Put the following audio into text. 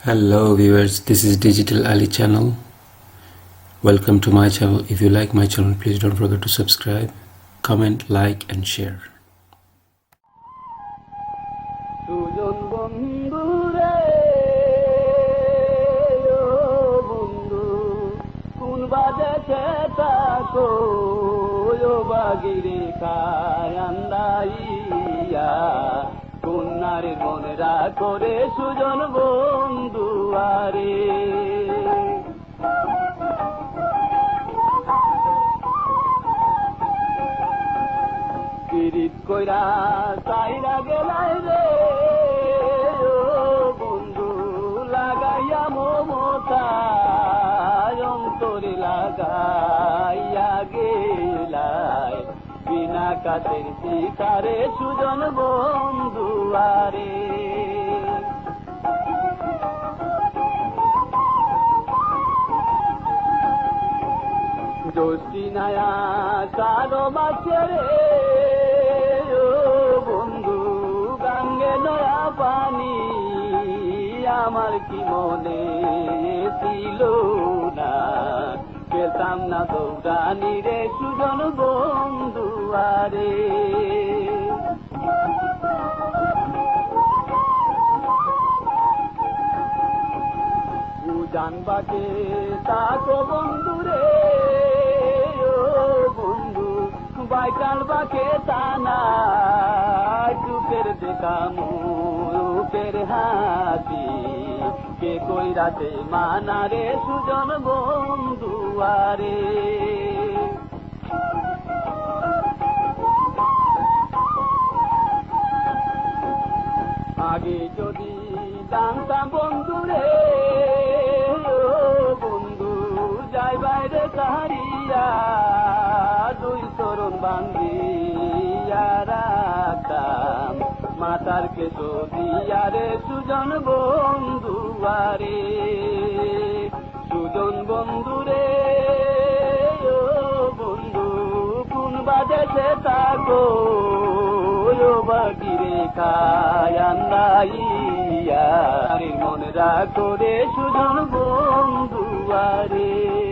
Hello viewers, this is Digital Ali channel. Welcome to my channel. If you like my channel, please don't forget to subscribe, comment, like and share. দুজন বন্ধু রে ও বন্ধু কোন বাজেছে তাকো ও বাগিরে কায়ান্দাইয়া কোন নারীর মনে রাখরে সুজন বন্ধু আরে পিরিত কইরা সাইরা গেলাই রে ও বন্ধু লাগাইয়া মমতা অন্তরে লাগাইয়া গেলাই বিনা কাতের শিকারে সুজন বন্ধু আরে দোষী নায়া কারো বাঁচে রে বন্ধু গাঙ্গে নয়া পানি আমার কি মনে ছিল না পেতাম না দৌড়ানি রে সুজন বন্ধু আরে জানবাকে তাকো বন্ধু রে বন্ধু বাইকাল বাকে তানা চুপের দেখা মুপের হাসি কে কই রাতে মানা রে সুজন বন্ধু আরে আগে যদি জানতাম বন্ধু রে বন্ধু যাই বাইরে কাহারিয়া দুই চরণ বান্ধিয়া রাখতাম মাতার কে দিয়া রে সুজন বন্ধু আরে সুজন বন্ধু রে ও বন্ধু কোন বাজেছে তাকো বাগিরে কায়ান্দাইয়া মনে রাখো রে সুজন বন্ধু আরে